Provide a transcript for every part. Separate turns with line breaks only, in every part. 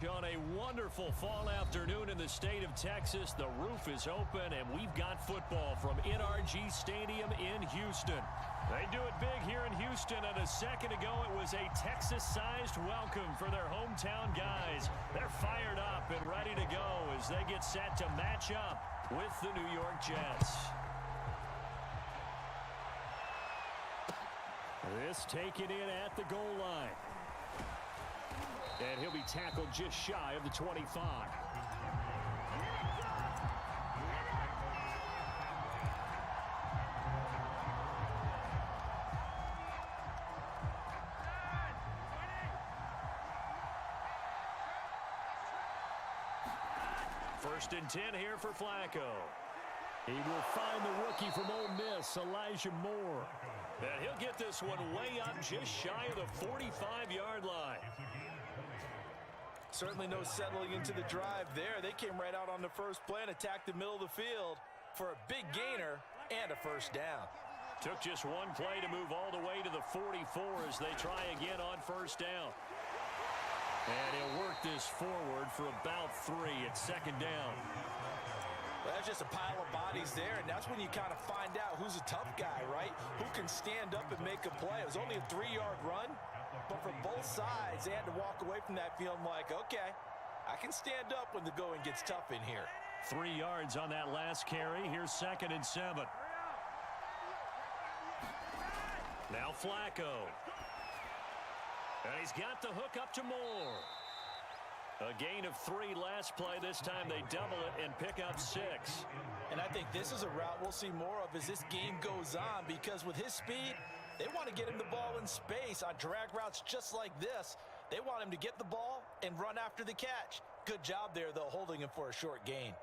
On a wonderful fall afternoon in the state of Texas, the roof is open, and we've got football from NRG Stadium in Houston. They do it big here in Houston, and a second ago it was a Texas-sized welcome for their hometown guys. They're fired up and ready to go as they get set to match up with the New York Jets. This taken in at the goal line. And he'll be tackled just shy of the 25. First and 10 here for Flacco. He will find the rookie from Ole Miss, Elijah Moore. And he'll get this one way up just shy of the 45-yard line.
Certainly no settling into the drive there. They came right out on the first play and attacked the middle of the field for a big gainer and a first down.
Took just one play to move all the way to the 44 as they try again on first down. And he'll work this forward for about 3 at second down.
Well, that's just a pile of bodies there, and that's when you kind of find out who's a tough guy, right? Who can stand up and make a play. It was only a 3-yard run, but for both sides, they had to walk away from that feeling like, okay, I can stand up when the going gets tough in here.
3 yards on that last carry. Here's 2nd and 7. Now Flacco. And he's got the hook up to Moore. A gain of 3 last play. This time they double it and pick up 6.
And I think this is a route we'll see more of as this game goes on, because with his speed, they want to get him the ball in space on drag routes just like this. They want him to get the ball and run after the catch. Good job there, though, holding him for a short gain.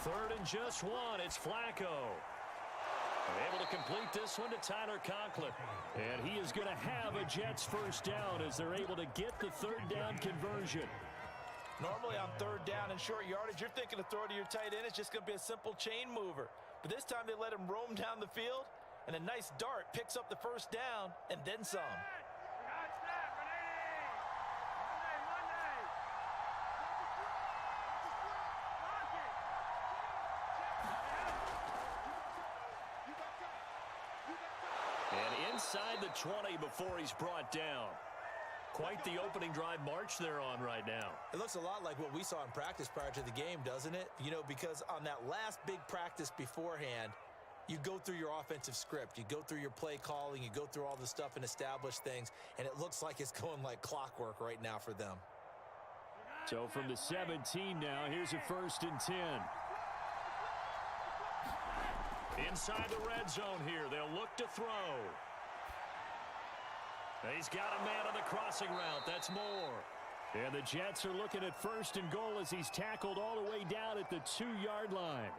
Third and just 1. It's Flacco. Able to complete this one to Tyler Conklin. And he is going to have a Jets first down as they're able to get the third down conversion.
Normally on third down and short yardage, you're thinking to throw to your tight end. It's just going to be a simple chain mover. But this time they let him roam down the field, and a nice dart picks up the first down and then some.
Inside the 20 before he's brought down. Quite the opening drive march they're on right now.
It looks a lot like what we saw in practice prior to the game, doesn't it? You know, because on that last big practice beforehand, you go through your offensive script. You go through your play calling. You go through all the stuff and establish things. And it looks like it's going like clockwork right now for them.
So from the 17 now, here's a 1st and 10. Inside the red zone here. They'll look to throw. He's got a man on the crossing route. That's Moore. And the Jets are looking at 1st and goal as he's tackled all the way down at the 2-yard line.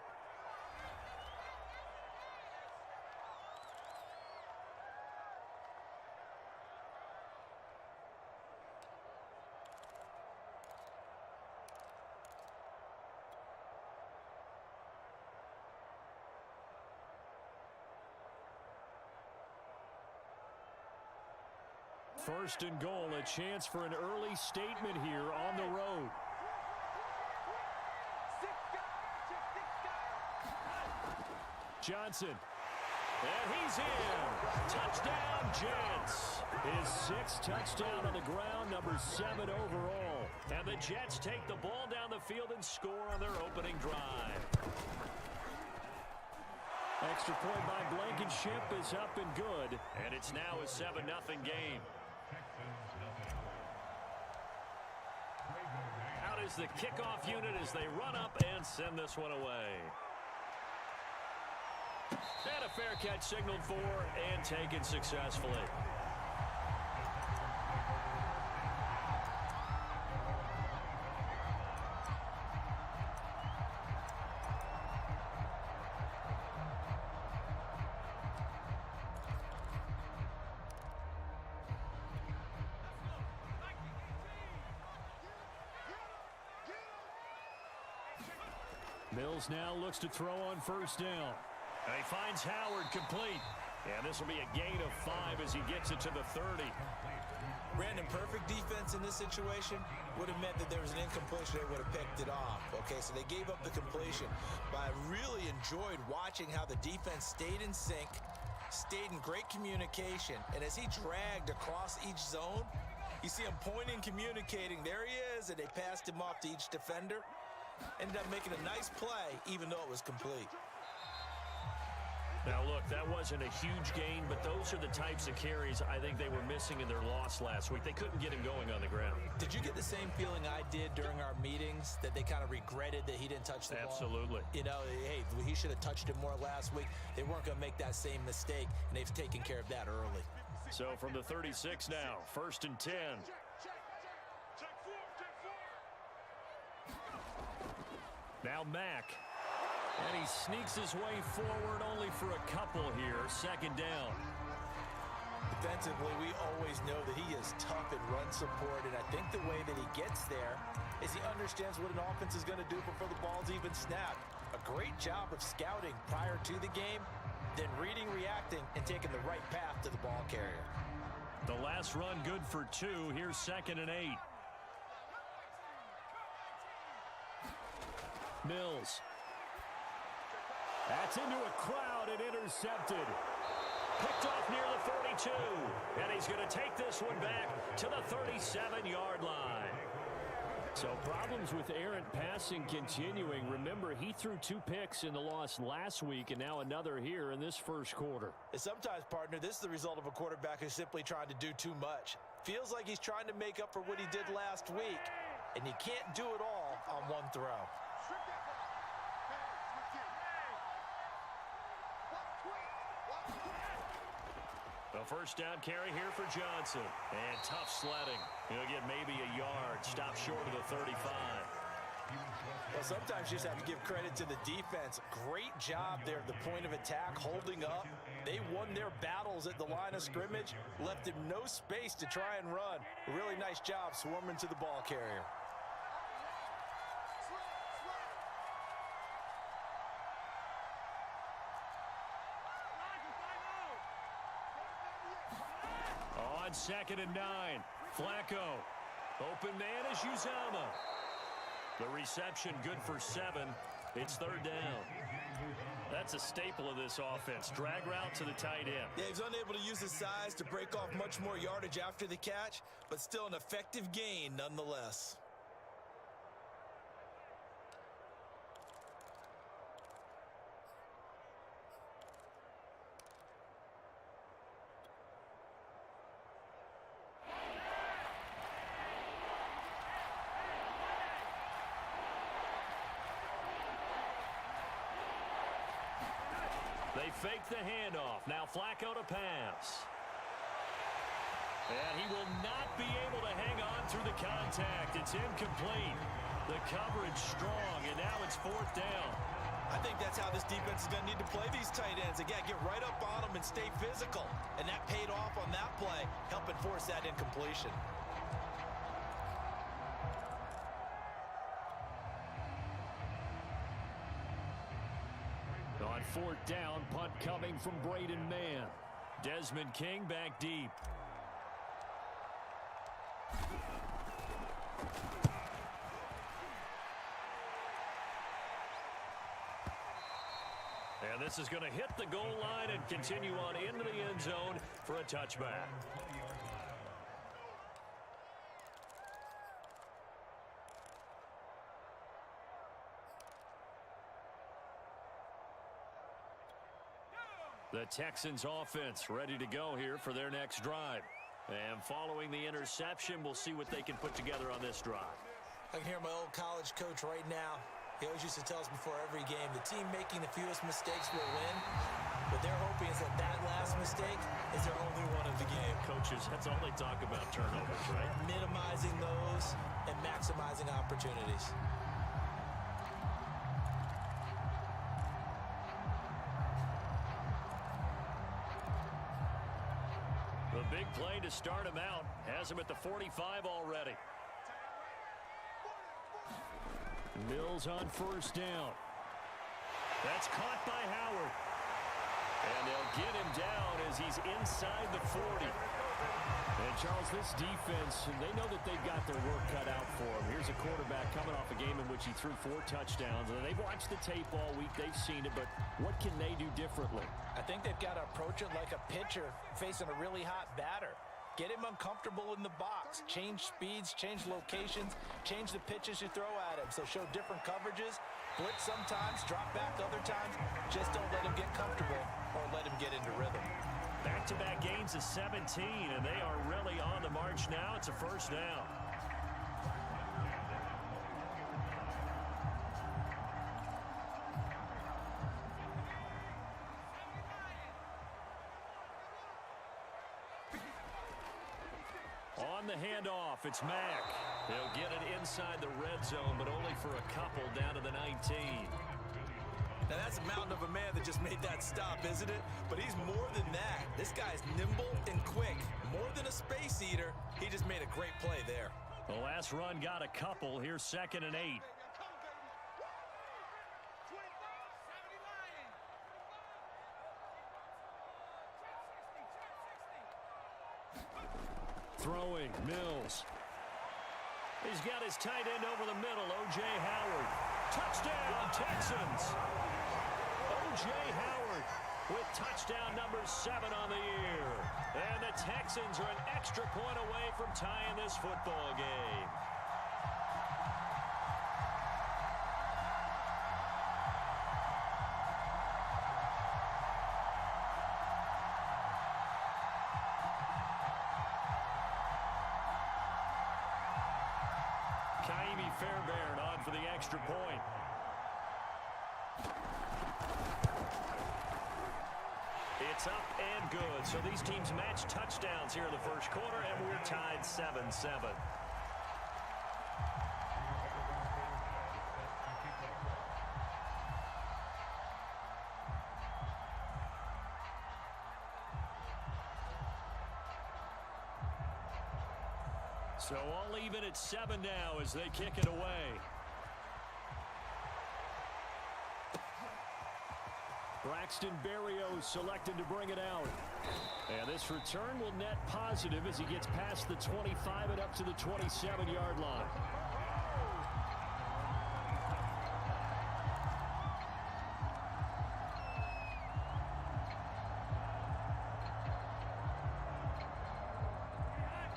First and goal, a chance for an early statement here on the road. Johnson. And he's in. Touchdown, Jets. His 6th touchdown on the ground, number 7 overall. And the Jets take the ball down the field and score on their opening drive. Extra point by Blankenship is up and good. And it's now a 7-0 game. Out is the kickoff unit as they run up and send this one away. And a fair catch signaled for and taken successfully. Mills now looks to throw on first down. And he finds Howard complete. And this will be a gain of 5 as he gets it to the 30.
Brandon, perfect defense in this situation would have meant that there was an incompletion. They would have picked it off. Okay, so they gave up the completion. But I really enjoyed watching how the defense stayed in sync, stayed in great communication. And as he dragged across each zone, you see him pointing, communicating. There he is, and they passed him off to each defender. Ended up making a nice play, even though it was complete.
Now, look, that wasn't a huge gain, but those are the types of carries I think they were missing in their loss last week. They couldn't get him going on the ground.
Did you get the same feeling I did during our meetings, that they kind of regretted that he didn't touch the ball?
Absolutely.
You know, hey, he should have touched it more last week. They weren't going to make that same mistake, and they've taken care of that early.
So from the 36 now, 1st and 10. Now Mack. And he sneaks his way forward only for a couple here. 2nd down.
Defensively, we always know that he is tough in run support, and I think the way that he gets there is he understands what an offense is going to do before the ball's even snapped. A great job of scouting prior to the game, then reading, reacting, and taking the right path to the ball carrier.
The last run good for 2. Here's 2nd and 8. Mills. That's into a crowd and intercepted. Picked off near the 42. And he's going to take this one back to the 37-yard line. So problems with errant passing continuing. Remember, he threw 2 picks in the loss last week and now another here in this first quarter.
And sometimes, partner, this is the result of a quarterback who's simply trying to do too much. Feels like he's trying to make up for what he did last week, and he can't do it all on one throw.
A first down carry here for Johnson. And tough sledding. He'll get maybe a yard. Stop short of the 35.
Well, sometimes you just have to give credit to the defense. Great job there at the point of attack, holding up. They won their battles at the line of scrimmage, left him no space to try and run. A really nice job swarming to the ball carrier.
On 2nd and 9, Flacco. Open man is Uzama. The reception good for 7. It's 3rd down. That's a staple of this offense. Drag route to the tight end.
Yeah, he's unable to use his size to break off much more yardage after the catch, but still an effective gain nonetheless.
They fake the handoff. Now Flacco to pass. And he will not be able to hang on through the contact. It's incomplete. The coverage strong, and now it's 4th down.
I think that's how this defense is going to need to play these tight ends. Again, get right up on them and stay physical. And that paid off on that play, helping force that incompletion.
On 4th down, punt coming from Braden Mann. Desmond King back deep. And this is going to hit the goal line and continue on into the end zone for a touchback. The Texans offense ready to go here for their next drive. And following the interception, we'll see what they can put together on this drive.
I can hear my old college coach right now. He always used to tell us before every game, the team making the fewest mistakes will win. What they're hoping is that that last mistake is their only one of the game.
Coaches, that's all they talk about, turnovers, right?
Minimizing those and maximizing opportunities.
The big play to start him out has him at the 45 already. Mills on first down. That's caught by Howard. And they'll get him down as he's inside the 40. And, Charles, this defense, they know that they've got their work cut out for them. Here's a quarterback coming off a game in which he threw 4 touchdowns. And they've watched the tape all week. They've seen it, but what can they do differently?
I think they've got to approach it like a pitcher facing a really hot batter. Get him uncomfortable in the box. Change speeds, change locations, change the pitches you throw at him. So show different coverages, blitz sometimes, drop back other times. Just don't let him get comfortable or let him get into rhythm.
Back-to-back gains of 17, and they are really on the march now. It's a first down. On the handoff, it's Mack. He'll get it inside the red zone, but only for a couple down to the 19.
Now, that's a mountain of a man that just made that stop, isn't it? But he's more than that. This guy's nimble and quick. More than a space eater, he just made a great play there.
The last run got a couple. Here's 2nd and 8. Throwing, Mills. He's got his tight end over the middle, O.J. Howard. Touchdown, Texans. O.J. Howard with touchdown number 7 on the year. And the Texans are an extra point away from tying this football game. Fairbairn on for the extra point. It's up and good. So these teams match touchdowns here in the first quarter, and we're tied 7-7. So all even at 7 now as they kick it away. Braxton Berrios selected to bring it out. And this return will net positive as he gets past the 25 and up to the 27-yard line.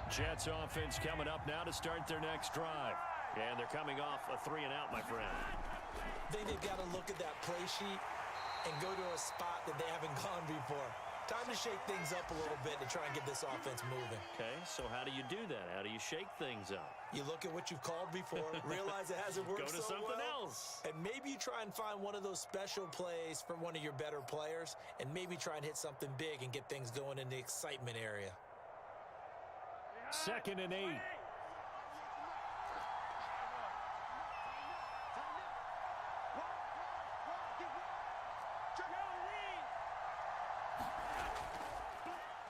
Jets offense coming up now to start their next drive. And they're coming off a 3-and-out, my friend.
I think they've got to look at that play sheet and go to a spot that they haven't gone before. Time to shake things up a little bit to try and get this offense moving.
Okay, so how do you do that? How do you shake things up?
You look at what you've called before, realize it hasn't worked
so well. Go to something else.
And maybe you try and find one of those special plays from one of your better players, and maybe try and hit something big and get things going in the excitement area.
2nd and 8.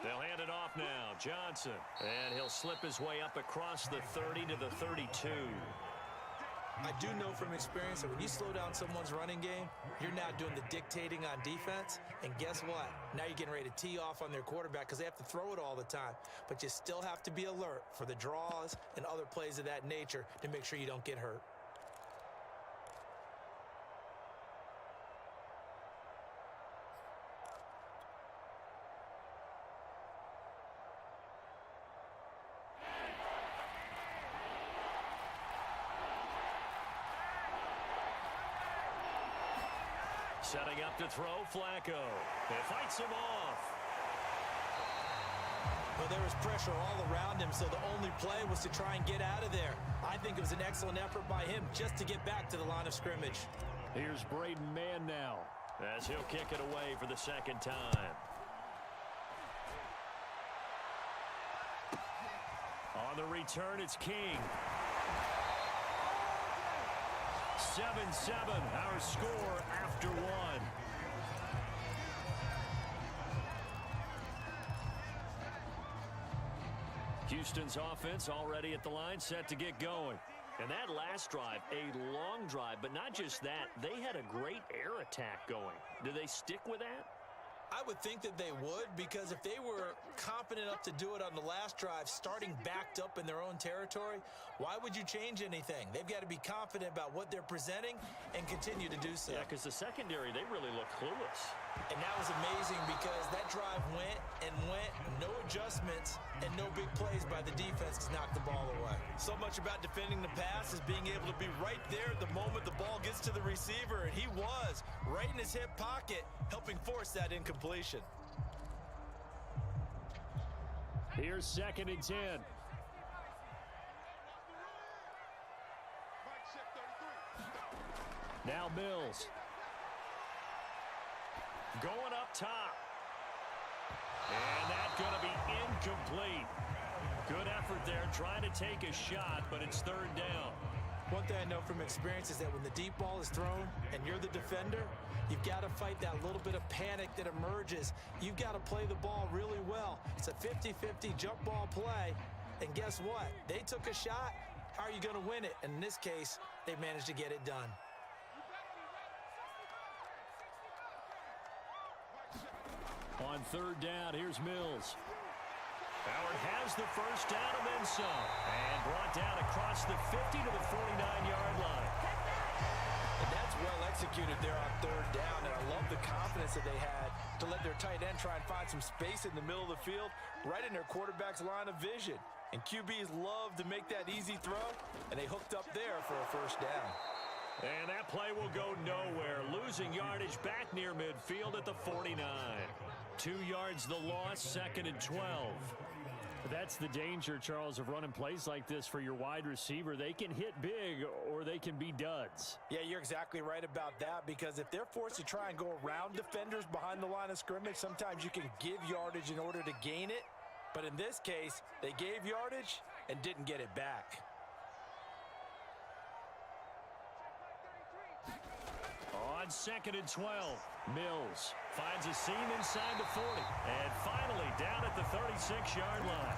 They'll hand it off now. Johnson. And he'll slip his way up across the 30 to the 32.
I do know from experience that when you slow down someone's running game, you're now doing the dictating on defense. And guess what? Now you're getting ready to tee off on their quarterback because they have to throw it all the time. But you still have to be alert for the draws and other plays of that nature to make sure you don't get hurt.
Setting up to throw, Flacco. It fights him off.
Well, there was pressure all around him, so the only play was to try and get out of there. I think it was an excellent effort by him just to get back to the line of scrimmage.
Here's Braden Mann now as he'll kick it away for the 2nd time. On the return, it's King. 7-7, our score after 1. Houston's offense already at the line, set to get going. And that last drive, a long drive, but not just that. They had a great air attack going. Do they stick with that?
I would think that they would, because if they were confident enough to do it on the last drive, starting backed up in their own territory, why would you change anything? They've got to be confident about what they're presenting and continue to do so.
Yeah, because the secondary, they really look clueless.
And that was amazing because that drive went and went, no adjustments, and no big plays by the defense to knock the ball away. So much about defending the pass is being able to be right there at the moment the ball gets to the receiver, and he was right in his hip pocket, helping force that incompletion.
Here's 2nd and 10. Now Mills. Going up top. And that's going to be incomplete. Good effort there, trying to take a shot, but it's 3rd down.
One thing I know from experience is that when the deep ball is thrown and you're the defender, you've got to fight that little bit of panic that emerges. You've got to play the ball really well. It's a 50-50 jump ball play, and guess what? They took a shot. How are you going to win it? And in this case, they managed to get it done.
On 3rd down, here's Mills. Howard has the first down and then some. And brought down across the 50 to the 49-yard line.
And that's well executed there on 3rd down, and I love the confidence that they had to let their tight end try and find some space in the middle of the field, right in their quarterback's line of vision. And QBs love to make that easy throw, and they hooked up there for a first down.
And that play will go nowhere. Losing yardage back near midfield at the 49. 2 yards the loss, 2nd and 12. That's the danger, Charles, of running plays like this for your wide receiver. They can hit big or they can be duds.
Yeah, you're exactly right about that, because if they're forced to try and go around defenders behind the line of scrimmage, sometimes you can give yardage in order to gain it. But in this case, they gave yardage and didn't get it back.
On 2nd and 12, Mills finds a seam inside the 40. And finally down at the 36-yard line.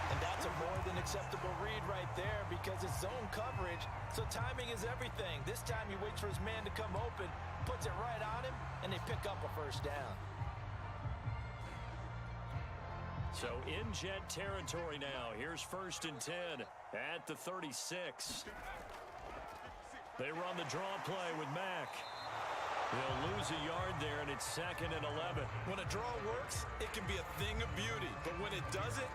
And that's a more than acceptable read right there, because it's zone coverage, so timing is everything. This time he waits for his man to come open, puts it right on him, and they pick up a first down.
So in jet territory now. Here's 1st and 10 at the 36. They run the draw play with Mack. They'll lose a yard there, and it's 2nd and 11.
When a draw works, it can be a thing of beauty. But when it doesn't,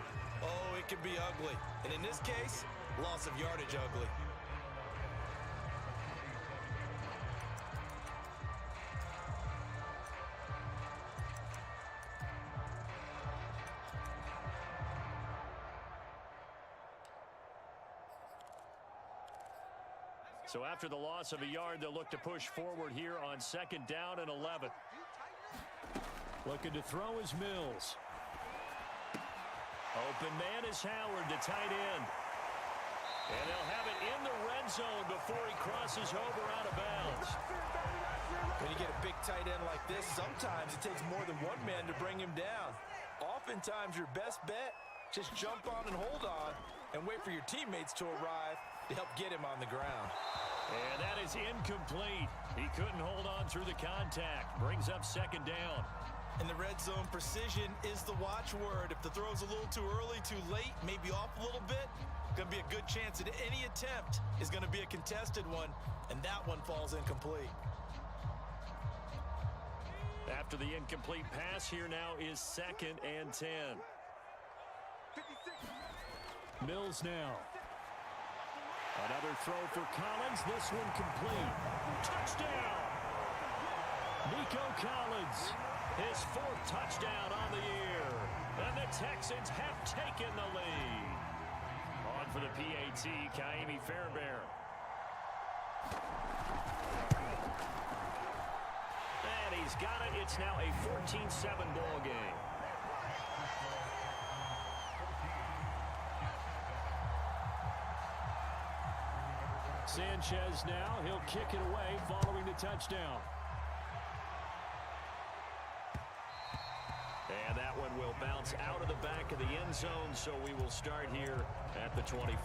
oh, it can be ugly. And in this case, loss of yardage ugly.
So after the loss of a yard, they'll look to push forward here on 2nd down and 11. Looking to throw is Mills. Open man is Howard, the tight end. And they'll have it in the red zone before he crosses over out of bounds.
When you get a big tight end like this, sometimes it takes more than one man to bring him down. Oftentimes, your best bet, just jump on and hold on and wait for your teammates to arrive to help get him on the ground.
And that is incomplete. He couldn't hold on through the contact. Brings up 2nd down.
In the red zone, precision is the watchword. If the throw's a little too early, too late, maybe off a little bit, going to be a good chance that any attempt is going to be a contested one, and that one falls incomplete.
After the incomplete pass, here now is 2nd and 10. Mills now. Another throw for Collins. This one complete. Touchdown! Nico Collins, his 4th touchdown on the year. And the Texans have taken the lead. On for the PAT, Kaimi Fairbairn. And he's got it. It's now a 14-7 ball game. Sanchez now, he'll kick it away following the touchdown. And that one will bounce out of the back of the end zone, so we will start here at the 25.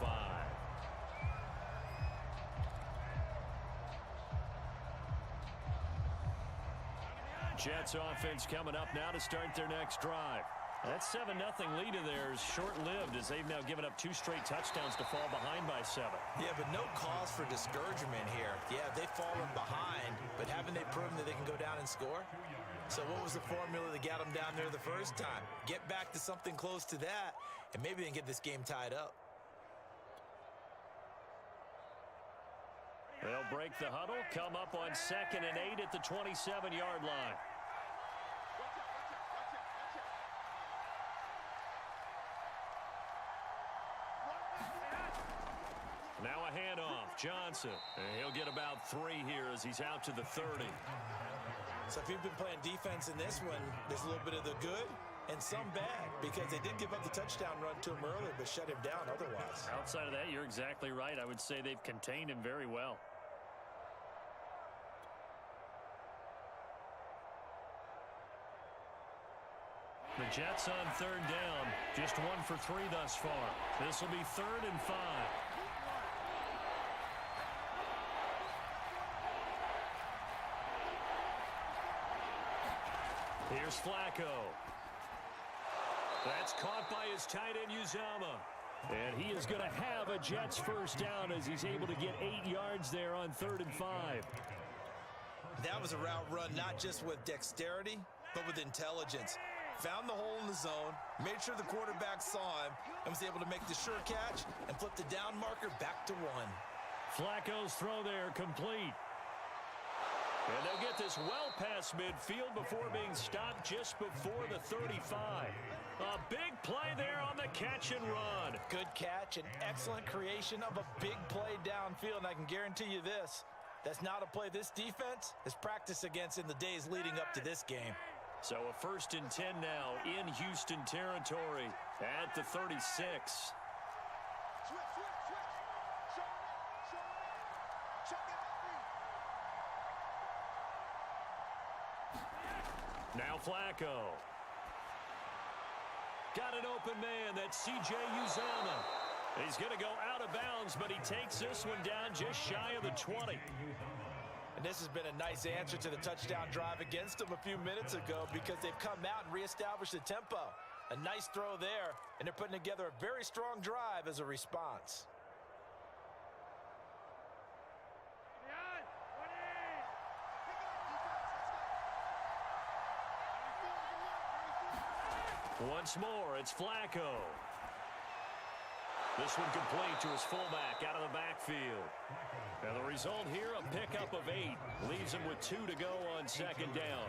Jets offense coming up now to start their next drive. That 7-0 lead of theirs short-lived as they've now given up 2 straight touchdowns to fall behind by 7.
Yeah, but no cause for discouragement here. Yeah, they've fallen behind, but haven't they proven that they can go down and score? So what was the formula that got them down there the first time? Get back to something close to that, and maybe they can get this game tied up.
They'll break the huddle, come up on 2nd and 8 at the 27-yard line. Now a handoff, Johnson. And he'll get about 3 here as he's out to the 30.
So if you've been playing defense in this one, there's a little bit of the good and some bad, because they did give up the touchdown run to him earlier, but shut him down otherwise.
Outside of that, you're exactly right. I would say they've contained him very well. The Jets on 3rd down, just 1 for 3 thus far. This will be 3rd and 5. Here's Flacco. That's caught by his tight end, Uzama. And he is going to have a Jets first down as he's able to get 8 yards there on 3rd and 5.
That was a route run not just with dexterity, but with intelligence. Found the hole in the zone, made sure the quarterback saw him, and was able to make the sure catch and flip the down marker back to 1.
Flacco's throw there complete. And they'll get this well past midfield before being stopped just before the 35. A big play there on the catch and run.
Good catch and excellent creation of a big play downfield. And I can guarantee you this, that's not a play this defense has practiced against in the days leading up to this game.
So a 1st and 10 now in Houston territory at the 36. Now Flacco. Got an open man. That's C.J. Uzama. He's going to go out of bounds, but he takes this one down just shy of the 20.
And this has been a nice answer to the touchdown drive against them a few minutes ago, because they've come out and reestablished the tempo. A nice throw there, and they're putting together a very strong drive as a response.
Once more, it's Flacco. This one complete to his fullback out of the backfield. And the result here, a pickup of 8. Leaves him with 2 to go on 2nd down.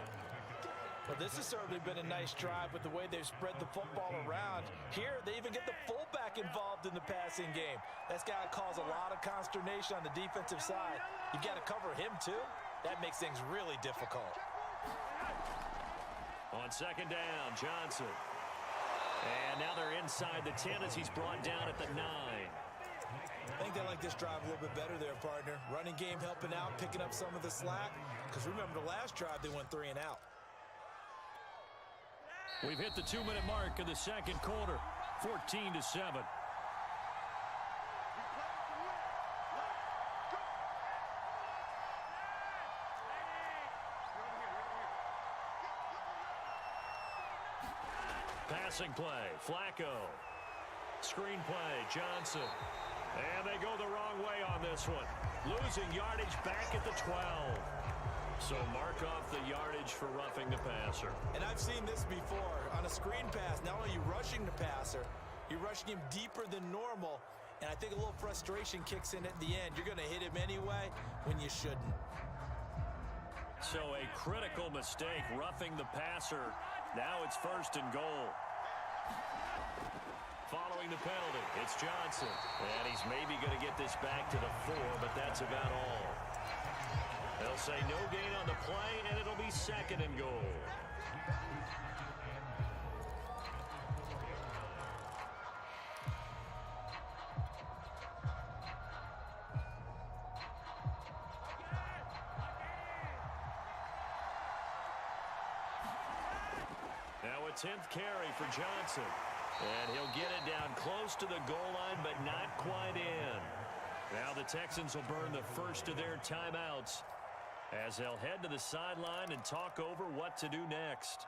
Well, this has certainly been a nice drive with the way they've spread the football around. Here, they even get the fullback involved in the passing game. That's got to cause a lot of consternation on the defensive side. You've got to cover him, too. That makes things really difficult.
On 2nd down, Johnson. And now they're inside the 10 as he's brought down at the 9.
I think they like this drive a little bit better there, partner. Running game helping out, picking up some of the slack. Because remember, the last drive, they went 3 and out.
We've hit the 2-minute mark of the 2nd quarter, 14-7. Passing play, Flacco. Screen play, Johnson. And they go the wrong way on this one. Losing yardage back at the 12. So mark off the yardage for roughing the passer.
And I've seen this before. On a screen pass, not only are you rushing the passer, you're rushing him deeper than normal. And I think a little frustration kicks in at the end. You're going to hit him anyway when you shouldn't.
So a critical mistake, roughing the passer. Now it's 1st and goal. Following the penalty, it's Johnson. And he's maybe going to get this back to the 4, but that's about all. They'll say no gain on the play, and it'll be 2nd and goal. Now a 10th carry for Johnson. And he'll get it down close to the goal line, but not quite in. Now the Texans will burn the first of their timeouts. as they'll head to the sideline and talk over what to do next.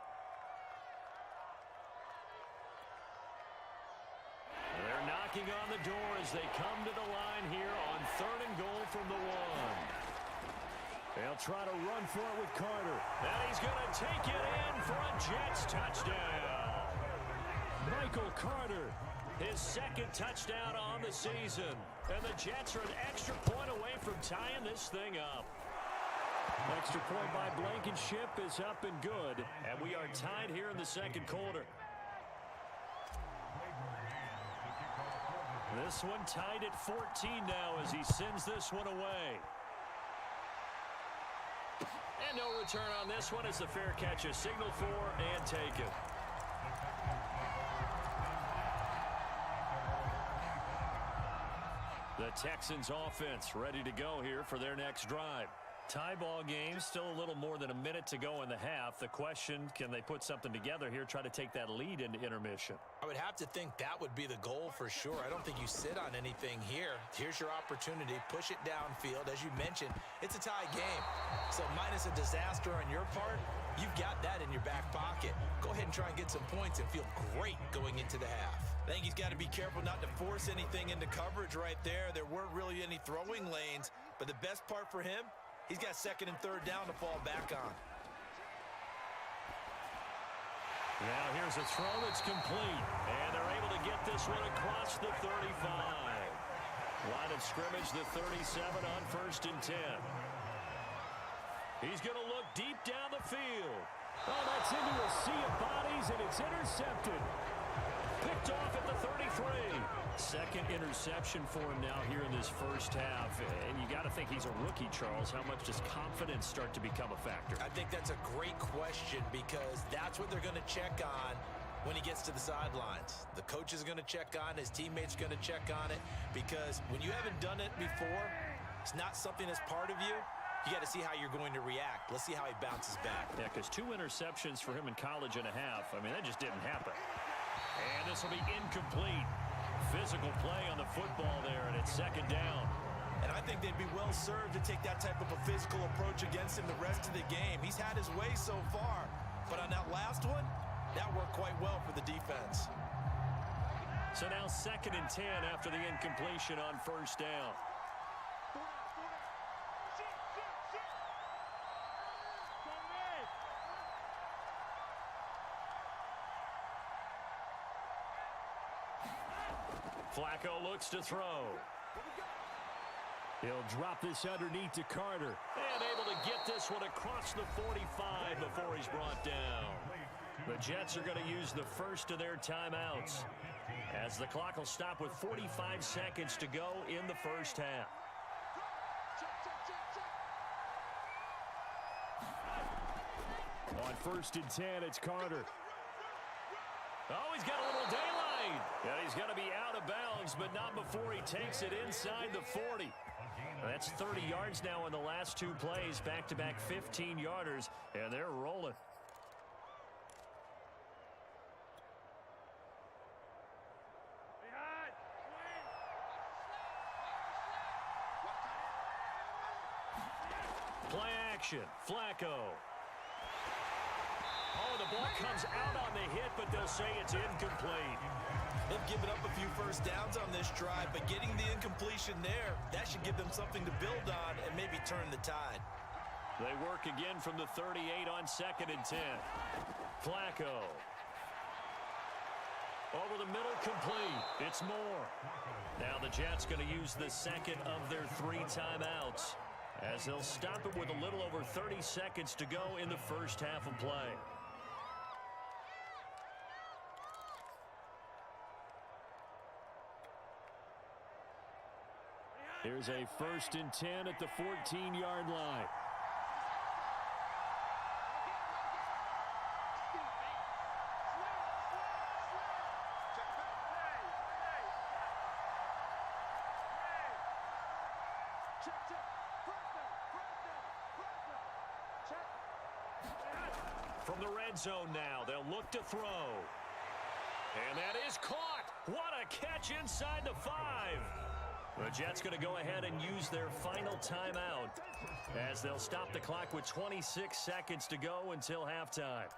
They're knocking on the door as they come to the line here on 3rd and goal from the 1. They'll try to run for it with Carter. And he's going to take it in for a Jets touchdown. Michael Carter, his 2nd touchdown on the season. And the Jets are an extra point away from tying this thing up. Extra point by Blankenship is up and good. And we are tied here in the 2nd quarter. This one tied at 14 now as he sends this one away. And no return on this one as the fair catch is signaled for and taken. The Texans offense ready to go here for their next drive. Tie ball game, still a little more than a minute to go in the half. The question, can they put something together here, try to take that lead into intermission?
I would have to think that would be the goal for sure. I don't think you sit on anything here. Here's your opportunity. Push it downfield. As you mentioned, it's a tie game. So minus a disaster on your part, you've got that in your back pocket. Go ahead and try and get some points and feel great going into the half. I think he's got to be careful not to force anything into coverage right there. There weren't really any throwing lanes, but the best part for him, he's got 2nd and 3rd down to fall back on.
Now here's a throw that's complete. And they're able to get this one across the 35. Line of scrimmage, the 37 on 1st and 10. He's going to look deep down the field. Oh, that's into a sea of bodies, and it's intercepted. Picked off at the 33. 2nd interception for him now here in this first half. And you got to think he's a rookie, Charles. How much does confidence start to become a factor?
I think that's a great question because that's what they're going to check on when he gets to the sidelines. The coach is going to check on, his teammates are going to check on it because when you haven't done it before, it's not something that's part of you. You got to see how you're going to react. Let's see how he bounces back.
Yeah, because 2 interceptions for him in college and a half. I mean, that just didn't happen. And this will be incomplete. Physical play on the football there, and it's 2nd down.
And I think they'd be well served to take that type of a physical approach against him the rest of the game. He's had his way so far, but on that last one, that worked quite well for the defense.
So now 2nd and 10 after the incompletion on 1st down. Flacco looks to throw. He'll drop this underneath to Carter. And able to get this one across the 45 before he's brought down. The Jets are going to use the first of their timeouts, as the clock will stop with 45 seconds to go in the first half. On 1st and 10, it's Carter. Oh, he's got a little daylight. Yeah, he's going to be out of bounds, but not before he takes it inside the 40. That's 30 yards now in the last 2 plays, back-to-back 15-yarders, and they're rolling. Play action, Flacco. Oh, the ball comes out on the hit, but they'll say it's incomplete.
They've given up a few first downs on this drive, but getting the incompletion there, that should give them something to build on and maybe turn the tide.
They work again from the 38 on 2nd and 10. Flacco. Over the middle, complete. It's Moore. Now the Jets going to use the 2nd of their 3 timeouts, as they'll stop it with a little over 30 seconds to go in the first half of play. Here's a 1st and 10 at the 14-yard line. From the red zone now, they'll look to throw. And that is caught. What a catch inside the 5. The Jets going to go ahead and use their final timeout as they'll stop the clock with 26 seconds to go until halftime.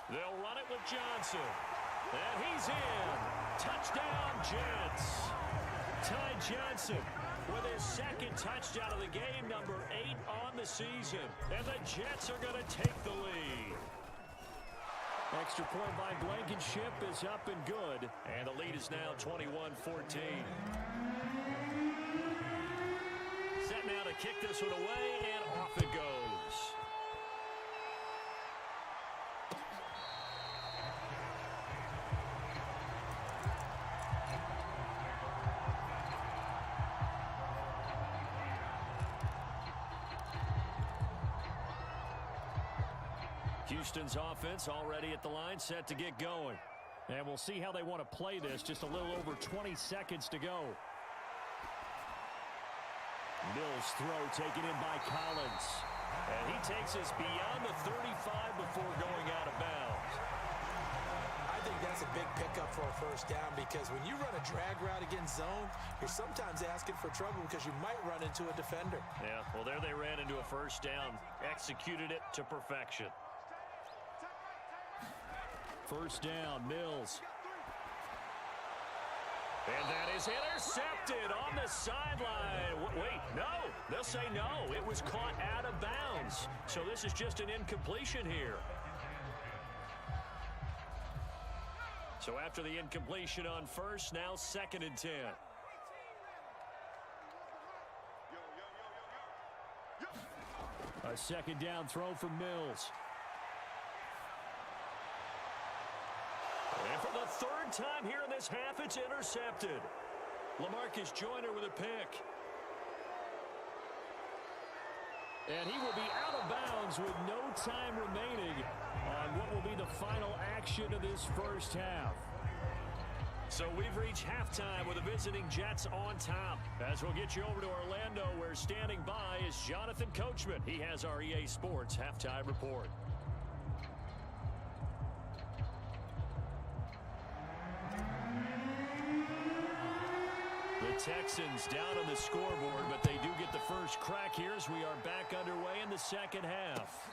They'll run it with Johnson. And he's in. Touchdown, Jets. Ty Johnson with his second touchdown of the game, number 8 on the season. And the Jets are going to take the lead. Extra point by Blankenship is up and good. And the lead is now 21-14. Set now to kick this one away, and off it goes. Houston's offense already at the line, set to get going. And we'll see how they want to play this. Just a little over 20 seconds to go. Mills throw taken in by Collins. And he takes us beyond the 35 before going out of bounds.
I think that's a big pickup for a first down, because when you run a drag route against zone, you're sometimes asking for trouble because you might run into a defender.
Yeah, well, there they ran into a first down. Executed it to perfection. First down, Mills. And that is intercepted on the sideline. Wait, no. They'll say no. It was caught out of bounds. So this is just an incompletion here. So after the incompletion on first, now 2nd and 10. A second down throw from Mills. And for the 3rd time here in this half, it's intercepted. LaMarcus Joyner with a pick. And he will be out of bounds with no time remaining on what will be the final action of this first half. So we've reached halftime with the visiting Jets on top. As we'll get you over to Orlando, where standing by is Jonathan Coachman. He has our EA Sports halftime report. The Texans down on the scoreboard, but they do get the first crack here as we are back underway in the second half.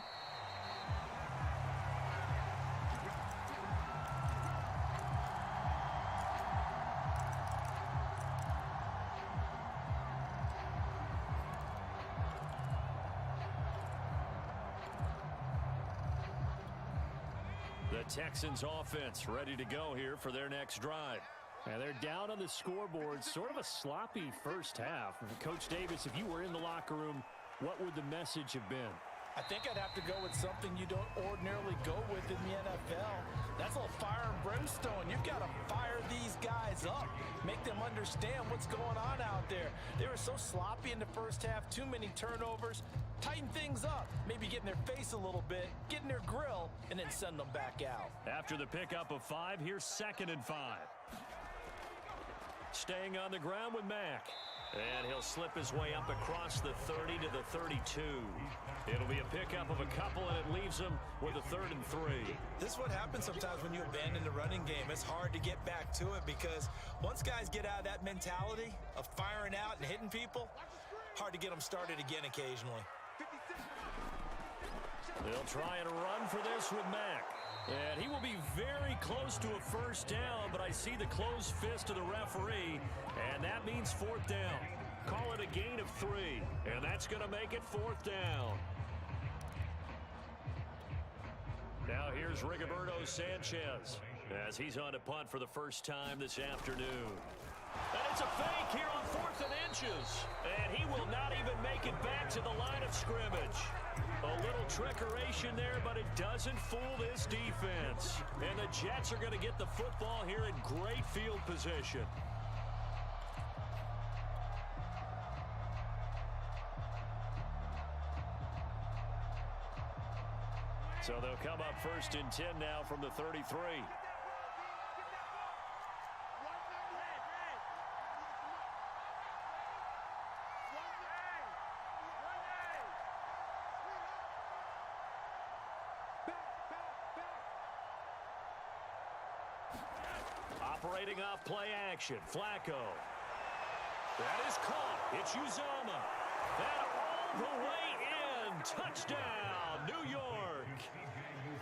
The Texans offense ready to go here for their next drive. And they're down on the scoreboard, sort of a sloppy first half. Coach Davis, if you were in the locker room, what would the message have been?
I think I'd have to go with something you don't ordinarily go with in the NFL. That's a little fire and brimstone. You've got to fire these guys up. Make them understand what's going on out there. They were so sloppy in the first half, too many turnovers. Tighten things up. Maybe get in their face a little bit, get in their grill, and then send them back out.
After the pickup of 5, here's 2nd and 5. Staying on the ground with Mack. And he'll slip his way up across the 30 to the 32. It'll be a pickup of a couple, and it leaves him with a 3rd and 3.
This is what happens sometimes when you abandon the running game. It's hard to get back to it, because once guys get out of that mentality of firing out and hitting people, hard to get them started again occasionally.
They'll try and run for this with Mack. And he will be very close to a first down, but I see the closed fist of the referee, and that means 4th down. Call it a gain of 3, and that's going to make it 4th down. Now here's Rigoberto Sanchez as he's on to punt for the first time this afternoon. And it's a fake here on 4th and inches, and he will not even make it back to the line of scrimmage. A little trickeration there, but it doesn't fool this defense. And the Jets are going to get the football here in great field position. So they'll come up 1st and 10 now from the 33. Separating off play action. Flacco. That is caught. It's Uzomah. That all the way in. Touchdown, New York.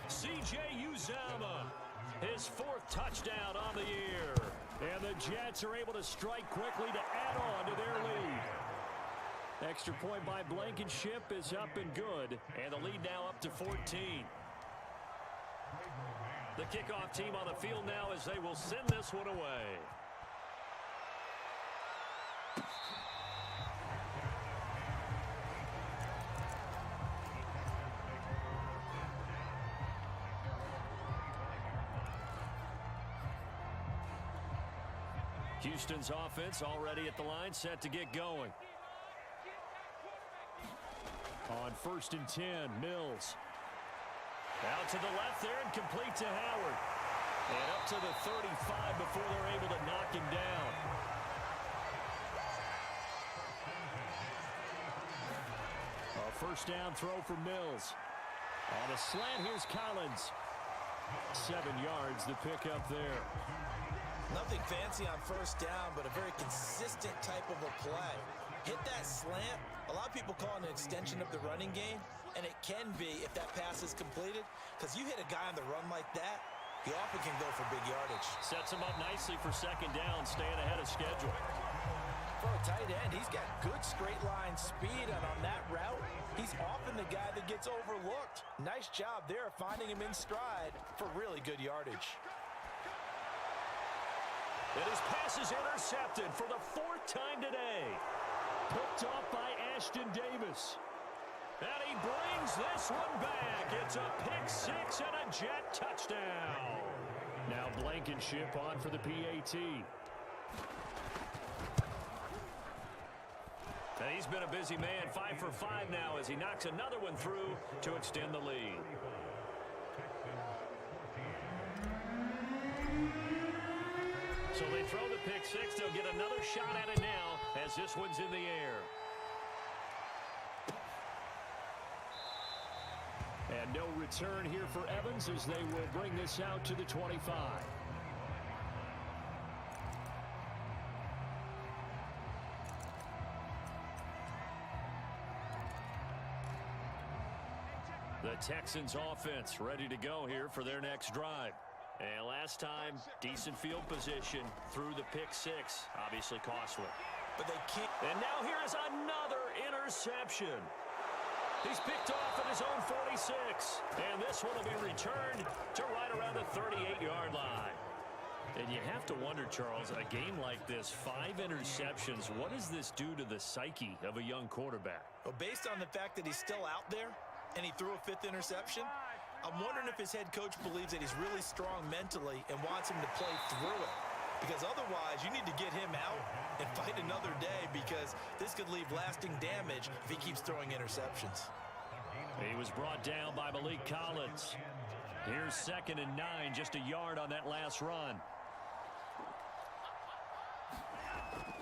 C.J. Uzomah. His 4th touchdown on the year. And the Jets are able to strike quickly to add on to their lead. Extra point by Blankenship is up and good. And the lead now up to 14. The kickoff team on the field now as they will send this one away. Houston's offense already at the line, set to get going. On 1st and 10, Mills. Out to the left there and complete to Howard. And up to the 35 before they're able to knock him down. A 1st down throw for Mills. On a slant, here's Collins. 7 yards, the pickup there.
Nothing fancy on 1st down, but a very consistent type of a play. Hit that slant. A lot of people call it an extension of the running game, and it can be if that pass is completed, because you hit a guy on the run like that, he often can go for big yardage.
Sets him up nicely for 2nd down, staying ahead of schedule.
For a tight end, he's got good straight line speed, and on that route, he's often the guy that gets overlooked. Nice job there finding him in stride for really good yardage.
And his pass is intercepted for the 4th time today. Picked off by Ashton Davis. And he brings this one back. It's a pick 6 and a Jet touchdown. Now Blankenship on for the PAT. And he's been a busy man, 5 for 5 now as he knocks another one through to extend the lead. So they throw the pick 6. They'll get another shot at it now as this one's in the air. And no return here for Evans as they will bring this out to the 25. The Texans offense ready to go here for their next drive. And last time, decent field position through the pick 6. Obviously costly.
But they can't.
And now here is another interception. He's picked off at his own 46. And this one will be returned to right around the 38-yard line. And you have to wonder, Charles, a game like this, 5 interceptions, what does this do to the psyche of a young quarterback?
Well, based on the fact that he's still out there and he threw a 5th interception, I'm wondering if his head coach believes that he's really strong mentally and wants him to play through it. Because otherwise, you need to get him out and fight another day, because this could leave lasting damage if he keeps throwing interceptions.
He was brought down by Malik Collins. Here's 2nd and 9, just a yard on that last run.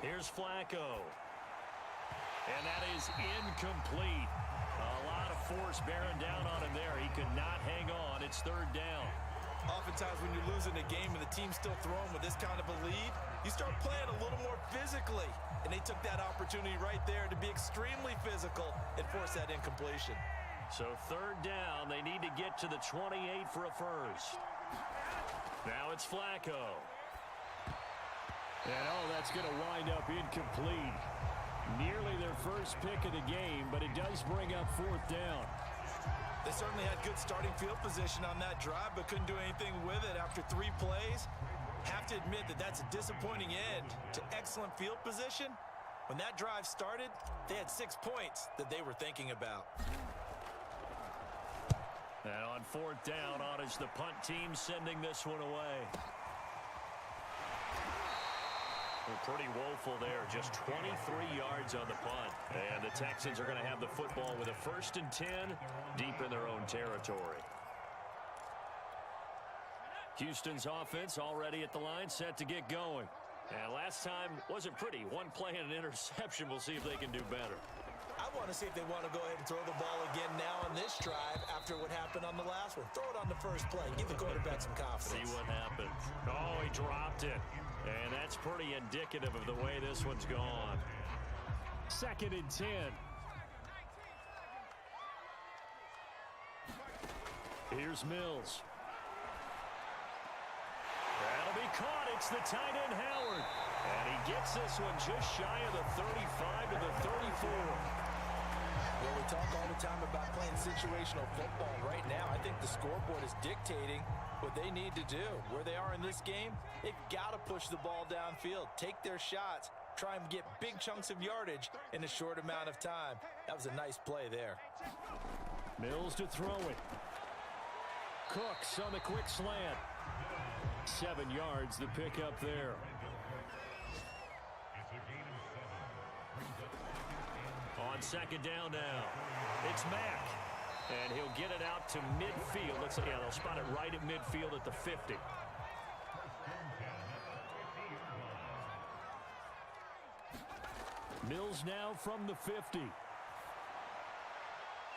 Here's Flacco. And that is incomplete. A lot of force bearing down on him there. He could not hang on. It's 3rd down.
Oftentimes when you're losing a game and the team's still throwing with this kind of a lead, you start playing a little more physically. And they took that opportunity right there to be extremely physical and force that incompletion.
So 3rd down, they need to get to the 28 for a first. Now it's Flacco. And that's going to wind up incomplete. Nearly their first pick of the game, but it does bring up 4th down.
They certainly had good starting field position on that drive, but couldn't do anything with it after 3 plays. Have to admit that that's a disappointing end to excellent field position. When that drive started, they had 6 points that they were thinking about.
And on 4th down, on is the punt team sending this one away. Well, pretty woeful there, just 23 yards on the punt. And the Texans are going to have the football with a 1st and 10 deep in their own territory. Houston's offense already at the line, set to get going. And last time wasn't pretty. 1 play and an interception. We'll see if they can do better.
I want to see if they want to go ahead and throw the ball again now on this drive after what happened on the last one. Throw it on the first play. Give the quarterback some confidence.
See what happens. Oh, he dropped it. And that's pretty indicative of the way this one's gone. 2nd and 10. Here's Mills. That'll be caught. It's the tight end, Howard. And he gets this one just shy of the 35 to the 34.
Well, we talk all the time about playing situational football. Right now, I think the scoreboard is dictating what they need to do. Where they are in this game, they've got to push the ball downfield, take their shots, try and get big chunks of yardage in a short amount of time. That was a nice play there.
Mills to throw it. Cooks on the quick slant. 7 yards, the pickup there. On 2nd down now, it's Mack. And he'll get it out to midfield. Looks like, yeah, they'll spot it right at midfield at the 50. Mills now from the 50.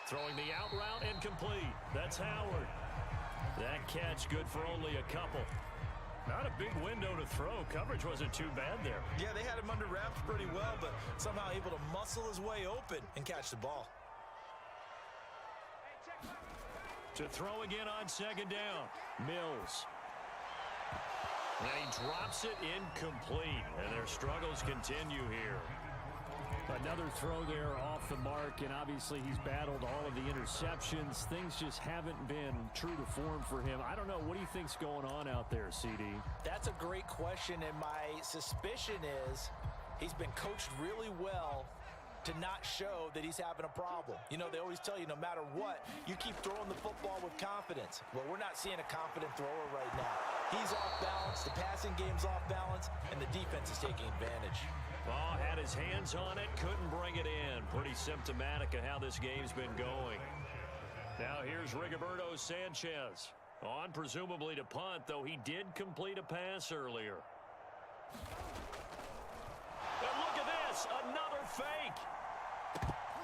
Throwing the out route and complete. That's Howard. That catch good for only a couple. Not a big window to throw. Coverage wasn't too bad there.
Yeah, they had him under wraps pretty well, but somehow able to muscle his way open and catch the ball.
To throw again on 2nd down. Mills. And he drops it incomplete. And their struggles continue here. Another throw there off the mark, and obviously he's battled all of the interceptions. Things just haven't been true to form for him. I don't know. What do you think's going on out there, CD?
That's a great question, and my suspicion is he's been coached really well to not show that he's having a problem. You know, they always tell you no matter what, you keep throwing the football with confidence. Well, we're not seeing a confident thrower right now. He's off balance, the passing game's off balance, and the defense is taking advantage.
Oh, had his hands on it, couldn't bring it in. Pretty symptomatic of how this game's been going. Now here's Rigoberto Sanchez. On presumably to punt, though he did complete a pass earlier. And look at this, another fake.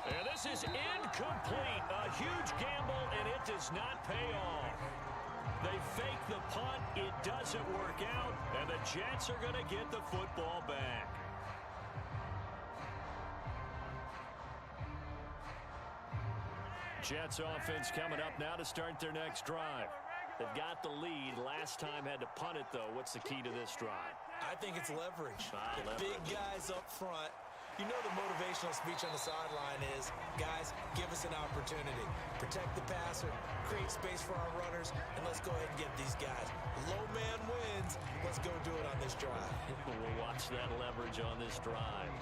And this is incomplete. A huge gamble, and it does not pay off. They fake the punt, it doesn't work out, and the Jets are going to get the football back. Jets offense coming up now to start their next drive. They've got the lead. Last time had to punt it, though. What's the key to this drive?
I think it's leverage.
Leverage.
Big guys up front. You know the motivational speech on the sideline is, guys, give us an opportunity. Protect the passer, create space for our runners, and let's go ahead and get these guys. Low man wins. Let's go do it on this drive.
We'll watch that leverage on this drive.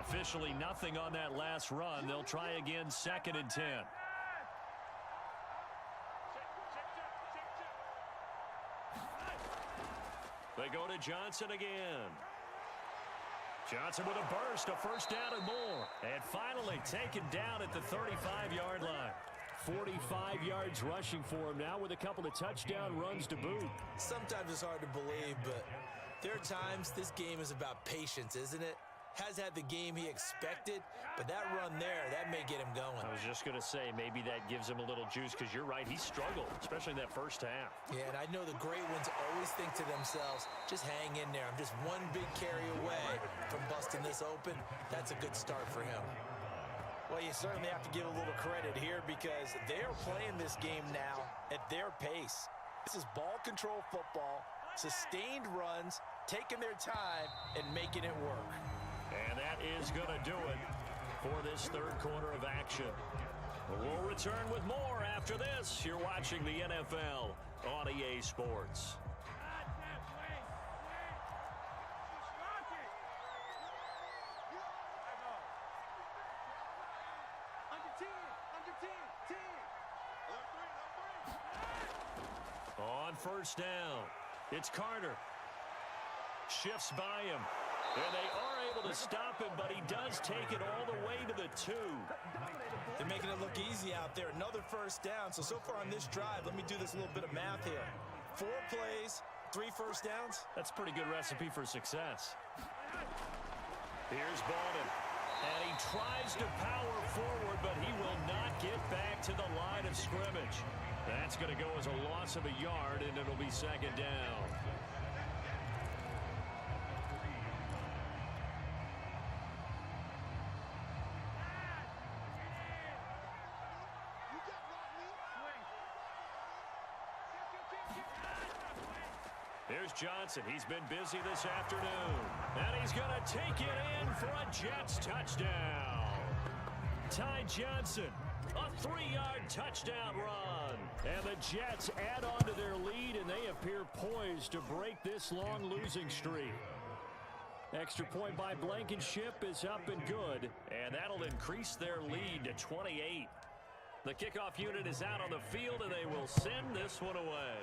Officially nothing on that last run. They'll try again 2nd and 10. They go to Johnson again. Johnson with a burst, a first down and more. And finally taken down at the 35-yard line. 45 yards rushing for him now with a couple of touchdown runs to boot.
Sometimes it's hard to believe, but there are times this game is about patience, isn't it? Has had the game he expected, but that run there, that may get him going.
I was just going to say, maybe that gives him a little juice, because you're right, he struggled, especially in that first half.
Yeah, and I know the great ones always think to themselves, just hang in there. I'm just one big carry away from busting this open. That's a good start for him. Well, you certainly have to give a little credit here, because they're playing this game now at their pace. This is ball control football, sustained runs, taking their time, and making it work.
And that is going to do it for this third quarter of action. We'll return with more after this. You're watching the NFL on EA Sports. On first down, it's Carter. Shifts by him. And they are able to stop him, but he does take it all the way to the 2.
They're making it look easy out there. Another first down. So far on this drive, let me do this little bit of math here. 4 plays, 3 first downs.
That's a pretty good recipe for success. Here's Baldwin. And he tries to power forward, but he will not get back to the line of scrimmage. That's going to go as a loss of a yard, and it'll be second down. Here's Johnson. He's been busy this afternoon. And he's going to take it in for a Jets touchdown. Ty Johnson, a 3-yard touchdown run. And the Jets add on to their lead, and they appear poised to break this long losing streak. Extra point by Blankenship is up and good, and that'll increase their lead to 28. The kickoff unit is out on the field, and they will send this one away.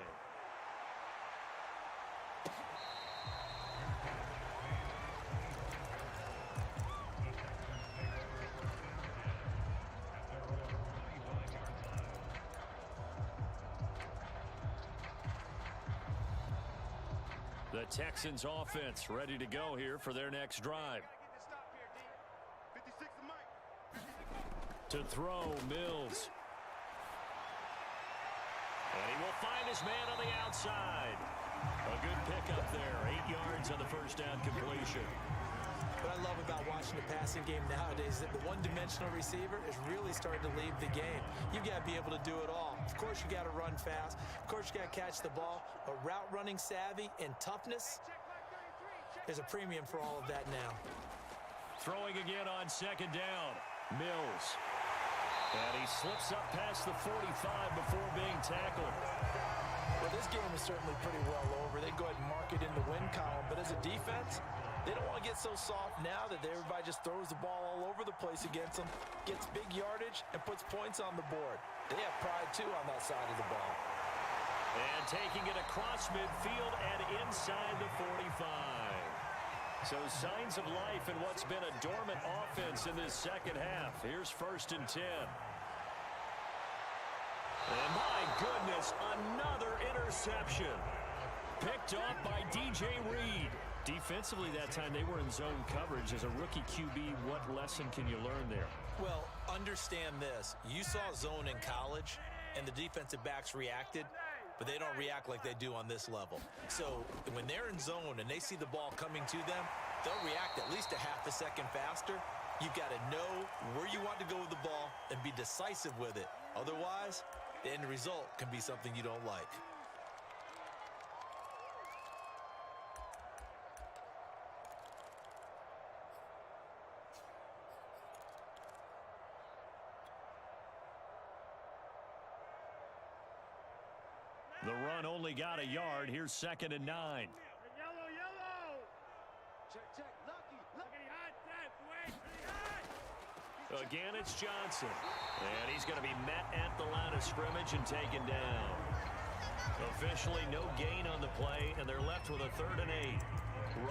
The Texans offense ready to go here for their next drive. To throw, Mills. And he will find his man on the outside. A good pickup there. 8 yards on the first down completion.
What I love about watching the passing game nowadays is that the one-dimensional receiver is really starting to leave the game. You've got to be able to do it all. Of course, you got to run fast. Of course, you got to catch the ball. But route running savvy and toughness, there's a premium for all of that now.
Throwing again on second down. Mills. And he slips up past the 45 before being tackled.
Well, this game is certainly pretty well over. They go ahead and mark it in the win column. But as a defense, they don't want to get so soft now that everybody just throws the ball all over the place against them, gets big yardage, and puts points on the board. They have pride, too, on that side of the ball.
And taking it across midfield and inside the 45. So signs of life in what's been a dormant offense in this second half. Here's 1st and 10. And my goodness, another interception. Picked off by DJ Reed. Defensively that time, they were in zone coverage. As a rookie QB, what lesson can you learn there?
Well, understand this. You saw zone in college, and the defensive backs reacted, but they don't react like they do on this level. So when they're in zone and they see the ball coming to them, they'll react at least a half a second faster. You've got to know where you want to go with the ball and be decisive with it. Otherwise, the end result can be something you don't like.
The run only got a yard. Here's 2nd and 9.
Yellow. Check. Lucky. Hot.
Again, it's Johnson. And he's going to be met at the line of scrimmage and taken down. Officially no gain on the play, and they're left with a 3rd and 8.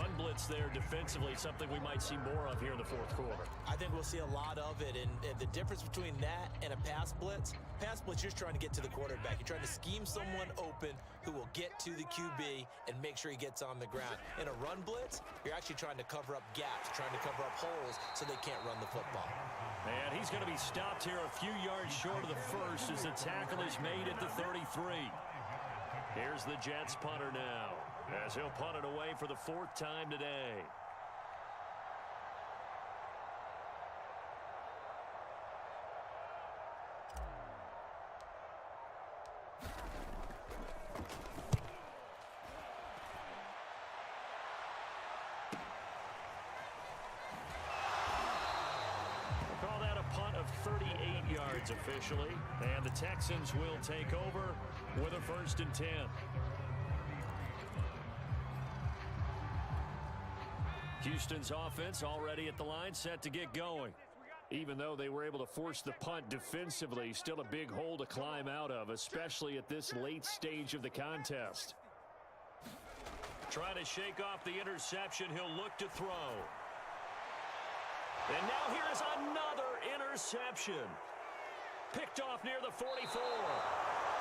Run blitz there defensively, something we might see more of here in the 4th quarter.
I think we'll see a lot of it, and the difference between that and a pass blitz, you're just trying to get to the quarterback. You're trying to scheme someone open who will get to the QB and make sure he gets on the ground. In a run blitz, you're actually trying to cover up gaps, trying to cover up holes so they can't run the football.
And he's going to be stopped here a few yards short of the first as the tackle is made at the 33. Here's the Jets punter now, as he'll punt it away for the 4th time today. We'll call that a punt of 38 yards officially, and the Texans will take over with a 1st and 10. Houston's offense already at the line, set to get going. Even though they were able to force the punt defensively, still a big hole to climb out of, especially at this late stage of the contest. Trying to shake off the interception, he'll look to throw. And now here's another interception. Picked off near the 44.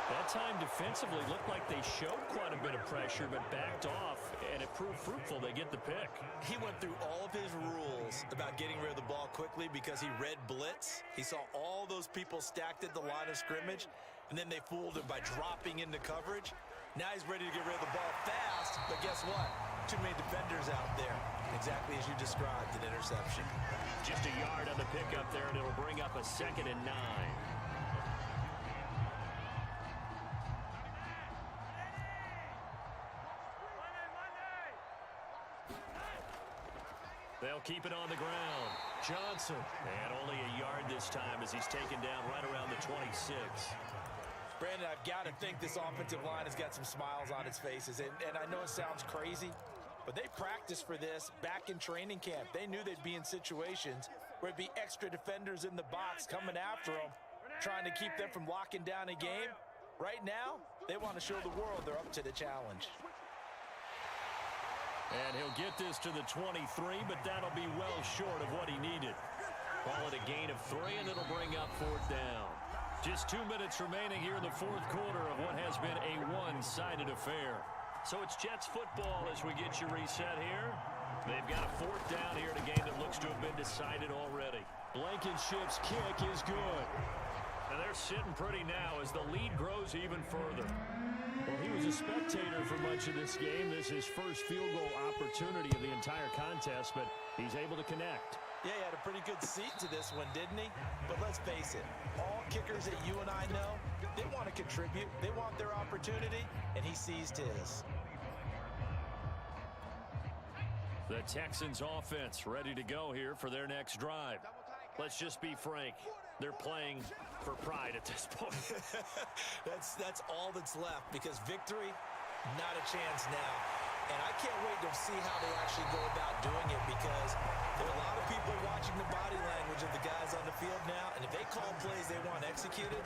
That time defensively looked like they showed quite a bit of pressure, but backed off, and it proved fruitful. They get the pick.
He went through all of his rules about getting rid of the ball quickly because he read blitz. He saw all those people stacked at the line of scrimmage, and then they fooled him by dropping into coverage. Now he's ready to get rid of the ball fast, but guess what? Too many defenders out there. Exactly as you described, an interception.
Just a yard on the pickup there, and it'll bring up a 2nd and 9. They'll keep it on the ground. Johnson. And only a yard this time as he's taken down right around the 26.
Brandon, I've got to think this offensive line has got some smiles on its faces. And I know it sounds crazy, but they practiced for this back in training camp. They knew they'd be in situations where it'd be extra defenders in the box coming after them, trying to keep them from locking down a game. Right now, they want to show the world they're up to the challenge.
And he'll get this to the 23, but that'll be well short of what he needed. Call it a gain of 3, and it'll bring up 4th down. Just 2 minutes remaining here in the 4th quarter of what has been a one-sided affair. So it's Jets football as we get you reset here. They've got a 4th down here in a game that looks to have been decided already. Blankenship's kick is good. And they're sitting pretty now as the lead grows even further. Well, he was a spectator for much of this game. This is his first field goal opportunity of the entire contest, but he's able to connect.
Yeah, he had a pretty good seat to this one, didn't he? But let's face it, all kickers that you and I know, they want to contribute. They want their opportunity, and he seized his.
The Texans offense ready to go here for their next drive. Let's just be frank. They're playing for pride at this point.
That's all that's left because victory, not a chance now. And I can't wait to see how they actually go about doing it because there are a lot of people watching the body language of the guys on the field now. And if they call plays they want executed,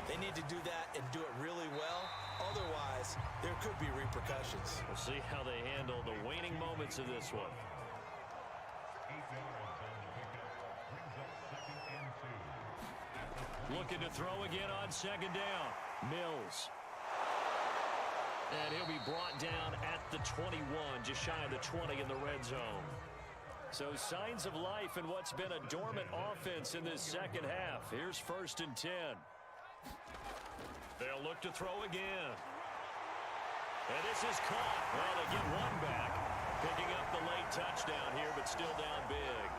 they need to do that and do it really well. Otherwise, there could be repercussions.
We'll see how they handle the waning moments of this one. Looking to throw again on 2nd down. Mills. And he'll be brought down at the 21, just shy of the 20 in the red zone. So signs of life in what's been a dormant offense in this 2nd half. Here's 1st and 10. They'll look to throw again. And this is caught. Well, they get one back. Picking up the late touchdown here, but still down big.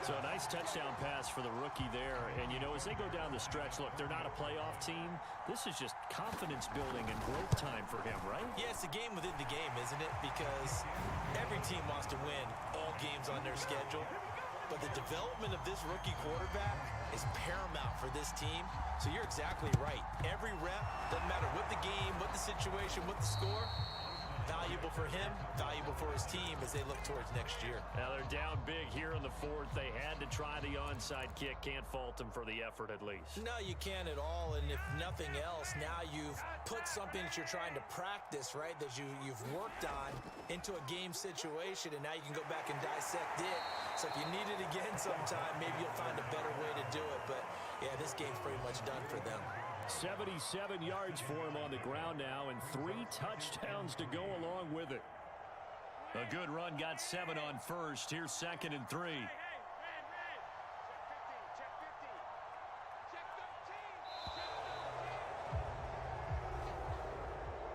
So a nice touchdown pass for the rookie there. And, you know, as they go down the stretch, look, they're not a playoff team. This is just confidence building and growth time for him, right?
Yeah, it's a game within the game, isn't it? Because every team wants to win all games on their schedule. But the development of this rookie quarterback is paramount for this team. So you're exactly right. Every rep, doesn't matter what the game, what the situation, what the score, valuable for him, valuable for his team as they look towards next year.
Now they're down big here in the 4th. They had to try the onside kick. Can't fault them for the effort at least.
No, you can't at all. And if nothing else, now you've put something that you're trying to practice, right, that you've worked on into a game situation, and now you can go back and dissect it. So if you need it again sometime, maybe you'll find a better way to do it. But, yeah, this game's pretty much done for them.
77 yards for him on the ground now and 3 touchdowns to go along with it. A good run, got 7 on 1st. Here's 2nd and 3.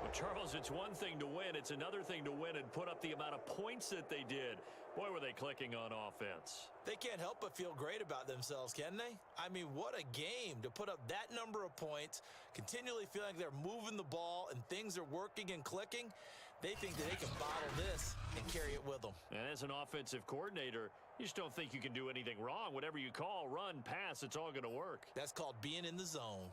Well, Charles, it's one thing to win. It's another thing to win and put up the amount of points that they did. Boy, were they clicking on offense.
They can't help but feel great about themselves, can they? I mean, what a game to put up that number of points, continually feeling like they're moving the ball and things are working and clicking. They think that they can bottle this and carry it with them.
And as an offensive coordinator, you just don't think you can do anything wrong. Whatever you call, run, pass, it's all going to work.
That's called being in the zone.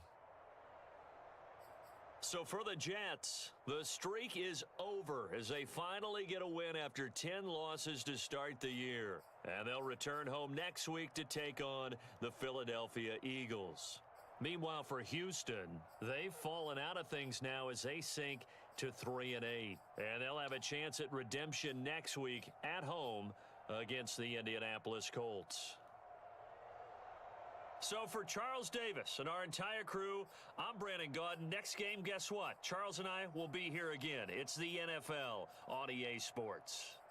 So for the Jets, the streak is over as they finally get a win after 10 losses to start the year. And they'll return home next week to take on the Philadelphia Eagles. Meanwhile, for Houston, they've fallen out of things now as they sink to 3-8. And they'll have a chance at redemption next week at home against the Indianapolis Colts. So for Charles Davis and our entire crew, I'm Brandon Gaudin. Next game, guess what? Charles and I will be here again. It's the NFL on EA Sports.